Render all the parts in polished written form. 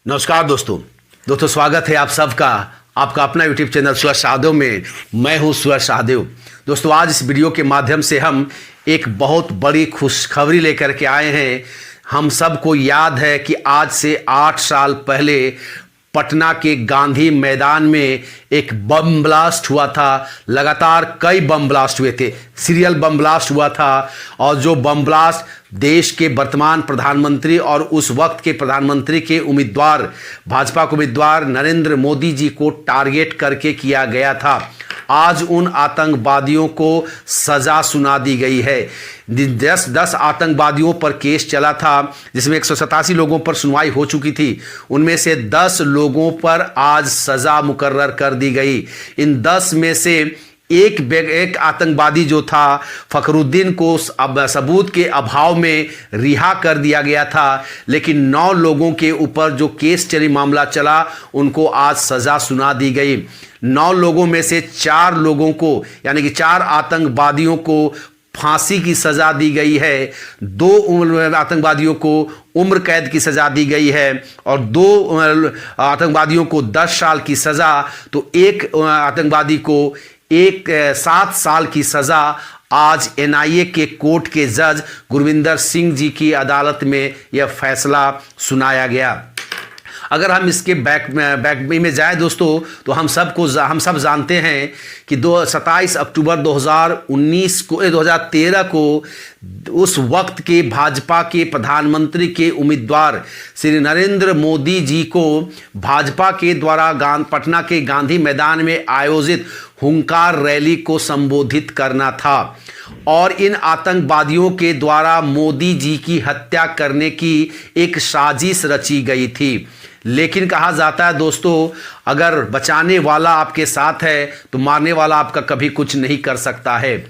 नमस्कार दोस्तों। स्वागत है आप सबका आपका अपना यूट्यूब चैनल सूरज शाहदेव में। मैं हूं सूरज शाहदेव। दोस्तों, आज इस वीडियो के माध्यम से हम एक बहुत बड़ी खुशखबरी लेकर के आए हैं। हम सबको याद है कि आज से 8 साल पहले पटना के गांधी मैदान में एक बम ब्लास्ट हुआ था। लगातार कई बम ब्लास्ट हुए थे, सीरियल बम ब्लास्ट हुआ था। और जो बम ब्लास्ट देश के वर्तमान प्रधानमंत्री और उस वक्त के प्रधानमंत्री के उम्मीदवार, भाजपा के उम्मीदवार नरेंद्र मोदी जी को टारगेट करके किया गया था। आज उन आतंकवादियों को सजा सुना दी गई है। 10 आतंकवादियों पर केस चला था, जिसमें 187 लोगों पर सुनवाई हो चुकी थी। उनमें से 10 लोगों पर आज सजा मुकर्रर कर दी गई। इन 10 में से एक आतंकवादी जो था फखरुद्दीन को अब सबूत के अभाव में रिहा कर दिया गया था, लेकिन 9 लोगों के ऊपर जो केस चली, मामला चला, उनको आज सजा सुना दी गई। 9 लोगों में से 4 लोगों को, यानी कि 4 आतंकवादियों को फांसी की सजा दी गई है। 2 आतंकवादियों को उम्र कैद की सजा दी गई है और 2 आतंकवादियों को 10 साल की सजा। तो एक आतंकवादी को 7 साल की सजा आज एनआईए के कोर्ट के जज गुरविंदर सिंह जी की अदालत में यह फैसला सुनाया गया। अगर हम इसके बैक में जाए दोस्तों, तो हम सब जानते हैं कि 27 अक्टूबर 2013 को उस वक्त के भाजपा के प्रधानमंत्री के उम्मीदवार श्री नरेंद्र मोदी जी को भाजपा के द्वारा पटना के गांधी मैदान में आयोजित हुंकार रैली को संबोधित करना था और इन आतंकवादियों के द्वारा मोदी जी की हत्या करने की एक साजिश रची गई थी। लेकिन कहा जाता है दोस्तों, अगर बचाने वाला आपके साथ है तो मारने वाला आपका कभी कुछ नहीं कर सकता है।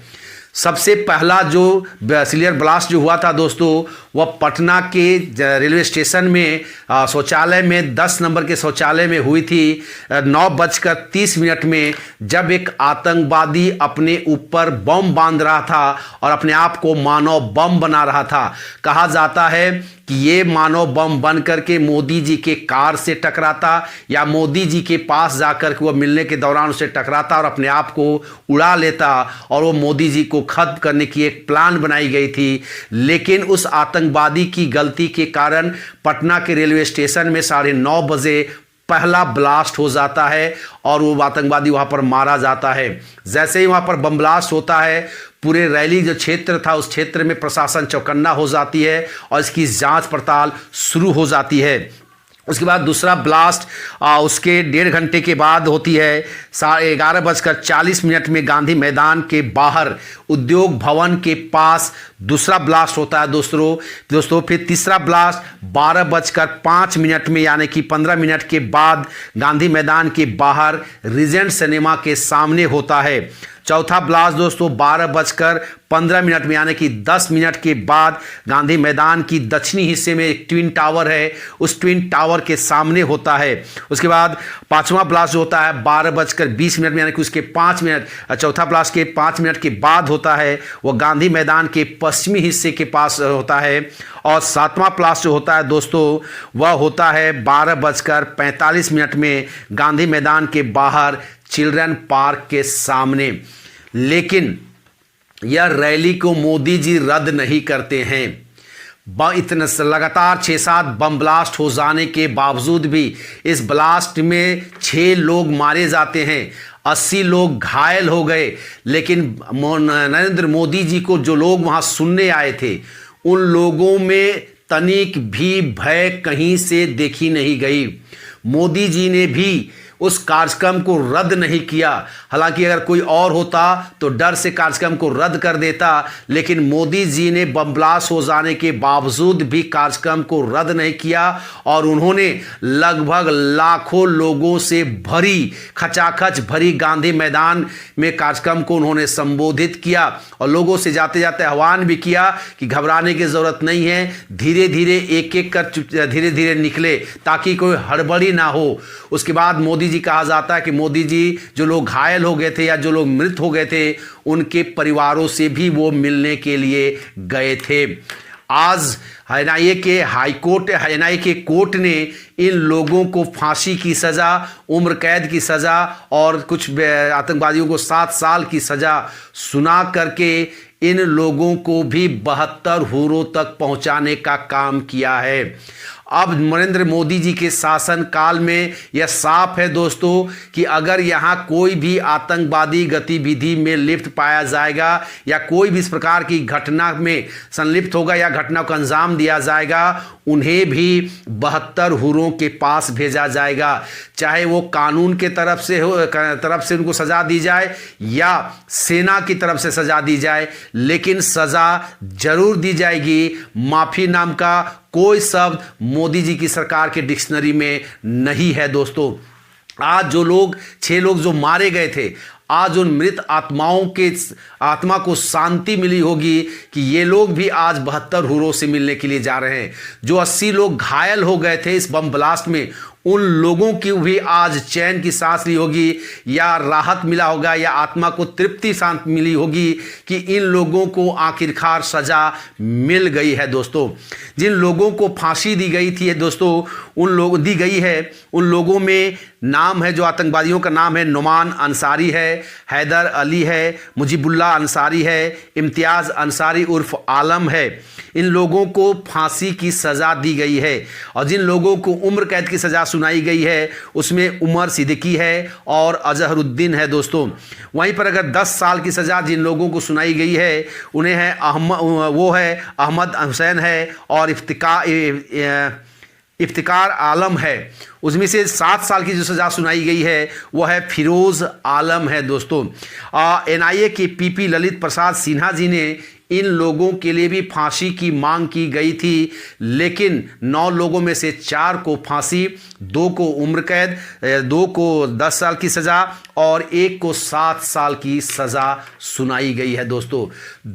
सबसे पहला जो सीरियल ब्लास्ट जो हुआ था दोस्तों, वह पटना के रेलवे स्टेशन में शौचालय में 10 नंबर के शौचालय में हुई थी। 9:30 में जब एक आतंकवादी अपने ऊपर बम बांध रहा था और अपने आप को मानव बम बना रहा था। कहा जाता है कि ये मानव बम बन करके मोदी जी के कार से टकराता या मोदी जी के पास जाकर के वह मिलने के दौरान उसे टकराता और अपने आप को उड़ा लेता और वो मोदी जी को खत्म करने की एक प्लान बनाई गई थी। लेकिन उस आतंकवादी की गलती के कारण पटना के रेलवे स्टेशन में 9:30 बजे पहला ब्लास्ट हो जाता है और वो आतंकवादी वहां पर मारा जाता है। जैसे ही वहां पर बम ब्लास्ट होता है, पूरे रैली जो क्षेत्र था उस क्षेत्र में प्रशासन चौकन्ना हो जाती है और इसकी जांच पड़ताल शुरू हो जाती है। उसके बाद दूसरा ब्लास्ट उसके 1.5 घंटे के बाद होती है। 11:40 में गांधी मैदान के बाहर उद्योग भवन के पास दूसरा ब्लास्ट होता है दोस्तों। फिर तीसरा ब्लास्ट 12:05 में, यानी कि 15 मिनट के बाद गांधी मैदान के बाहर रीजेंट सिनेमा के सामने होता है। चौथा ब्लास्ट दोस्तों 12:15 में, यानी कि 10 मिनट के बाद गांधी मैदान की दक्षिणी हिस्से में एक ट्विन टावर है, उस ट्विन टावर के सामने होता है। उसके बाद 5वां ब्लास्ट जो होता है 12:20 में, यानी कि उसके 5 मिनट, चौथा ब्लास्ट के 5 मिनट के बाद होता है, वो गांधी मैदान के पश्चिमी हिस्से के पास होता है। और 7वां ब्लास्ट जो होता है दोस्तों, वह होता है 12:45 में गांधी मैदान के बाहर चिल्ड्रन पार्क के सामने। लेकिन यह रैली को मोदी जी रद्द नहीं करते हैं। इतने लगातार 6-7 बम ब्लास्ट हो जाने के बावजूद भी इस ब्लास्ट में 6 लोग मारे जाते हैं, 80 लोग घायल हो गए। लेकिन नरेंद्र मोदी जी को जो लोग वहां सुनने आए थे, उन लोगों में तनिक भी भय कहीं से देखी नहीं गई। मोदी जी ने भी उस कार्यक्रम को रद्द नहीं किया। हालांकि अगर कोई और होता तो डर से कार्यक्रम को रद्द कर देता, लेकिन मोदी जी ने बम ब्लास्ट हो जाने के बावजूद भी कार्यक्रम को रद्द नहीं किया और उन्होंने लगभग लाखों लोगों से भरी, खचाखच भरी गांधी मैदान में कार्यक्रम को उन्होंने संबोधित किया और लोगों से जाते जाते आह्वान भी किया कि घबराने की जरूरत नहीं है, धीरे धीरे एक कर धीरे धीरे निकले ताकि कोई हड़बड़ी ना हो। उसके बाद मोदी जी, कहा जाता है कि मोदी जी जो लोग घायल हो गए थे या जो लोग मृत हो गए थे, उनके परिवारों से भी वो मिलने के लिए गए थे। आज एनआईए के एनआईए के कोर्ट ने इन लोगों को फांसी की सज़ा, उम्र कैद की सज़ा और कुछ आतंकवादियों को 7 साल की सज़ा सुना करके इन लोगों को भी 72 हुरों तक पहुंचाने का काम किया है। अब नरेंद्र मोदी जी के शासन काल में यह साफ है दोस्तों कि अगर यहाँ कोई भी आतंकवादी गतिविधि में लिप्त पाया जाएगा या कोई भी इस प्रकार की घटना में संलिप्त होगा या घटना को अंजाम दिया जाएगा, उन्हें भी 72 हुरों के पास भेजा जाएगा। चाहे वो कानून के तरफ से उनको सज़ा दी जाए या सेना की तरफ से सज़ा दी जाए, लेकिन सज़ा जरूर दी जाएगी। माफ़ी नाम का कोई शब्द मोदी जी की सरकार के डिक्शनरी में नहीं है दोस्तों। आज जो लोग 6 लोग जो मारे गए थे, आज उन मृत आत्माओं के आत्मा को शांति मिली होगी कि ये लोग भी आज 72 हुरों से मिलने के लिए जा रहे हैं। जो 80 लोग घायल हो गए थे इस बम ब्लास्ट में, उन लोगों की भी आज चैन की सांस ली होगी या राहत मिला होगा या आत्मा को तृप्ति शांत मिली होगी कि इन लोगों को आखिरकार सज़ा मिल गई है दोस्तों। जिन लोगों को फांसी दी गई थी दोस्तों, उन लोगों में नाम है, जो आतंकवादियों का नाम है, नुमान अंसारी है, हैदर अली है, मुजीबुल्लाह अंसारी है, इम्तियाज़ अंसारी उर्फ आलम है। इन लोगों को फांसी की सज़ा दी गई है और जिन लोगों को उम्र कैद की सज़ा सुनाई गई है उसमें उमर सिद्दीकी है और अजहरुद्दीन है दोस्तों। वहीं पर अगर 10 साल की सज़ा जिन लोगों को सुनाई गई है उन्हें है अहमद हुसैन है और इफ्तिकार आलम है। उसमें से 7 साल की जो सज़ा सुनाई गई है वह है फिरोज़ आलम है दोस्तों। एनआईए के पीपी ललित प्रसाद सिन्हा जी ने इन लोगों के लिए भी फांसी की मांग की गई थी, लेकिन 9 लोगों में से 4 को फांसी, 2 को उम्र कैद, 2 को 10 साल की सज़ा और 1 को 7 साल की सज़ा सुनाई गई है दोस्तों।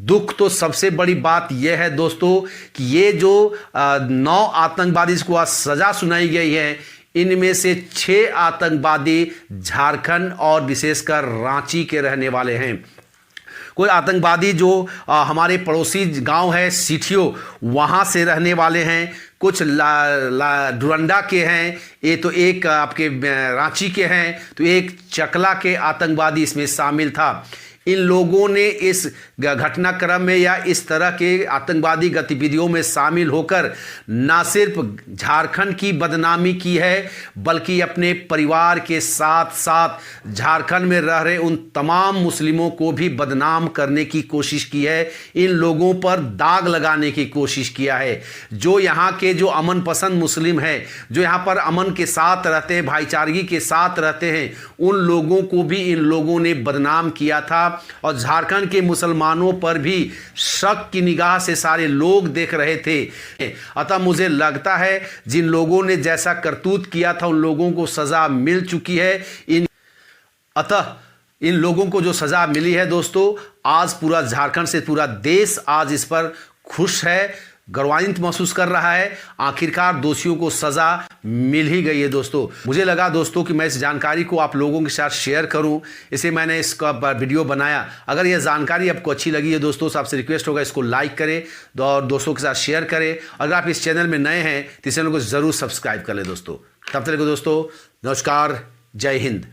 दुख तो सबसे बड़ी बात यह है दोस्तों कि ये जो 9 आतंकवादी को आज सज़ा सुनाई गई है, इनमें से 6 आतंकवादी झारखंड और विशेषकर रांची के रहने वाले हैं। कोई आतंकवादी जो हमारे पड़ोसी गांव है सिठियो, वहाँ से रहने वाले हैं, कुछ डुरंडा के हैं, ये तो एक आपके रांची के हैं, तो एक चकला के आतंकवादी इसमें शामिल था। इन लोगों ने इस घटनाक्रम में या इस तरह के आतंकवादी गतिविधियों में शामिल होकर न सिर्फ झारखंड की बदनामी की है, बल्कि अपने परिवार के साथ साथ झारखंड में रह रहे उन तमाम मुस्लिमों को भी बदनाम करने की कोशिश की है। इन लोगों पर दाग लगाने की कोशिश किया है। जो यहाँ के जो अमन पसंद मुस्लिम हैं, जो यहाँ पर अमन के साथ रहते हैं, भाईचारगी के साथ रहते हैं, उन लोगों को भी इन लोगों ने बदनाम किया था और झारखंड के मुसलमानों पर भी शक की निगाह से सारे लोग देख रहे थे। अतः मुझे लगता है जिन लोगों ने जैसा करतूत किया था उन लोगों को सजा मिल चुकी है। इन लोगों को जो सजा मिली है दोस्तों, आज पूरा झारखंड से पूरा देश आज इस पर खुश है, गौरवान्वित महसूस कर रहा है। आखिरकार दोषियों को सजा मिल ही गई है दोस्तों। मुझे लगा दोस्तों कि मैं इस जानकारी को आप लोगों के साथ शेयर करूं, इसे मैंने इसका वीडियो बनाया। अगर यह जानकारी आपको अच्छी लगी है दोस्तों, तो आपसे रिक्वेस्ट होगा इसको लाइक करें और दोस्तों के साथ शेयर करें। अगर आप इस चैनल में नए हैं तो इस चैनल को ज़रूर सब्सक्राइब कर लें दोस्तों। तब तक दोस्तों नमस्कार, जय हिंद।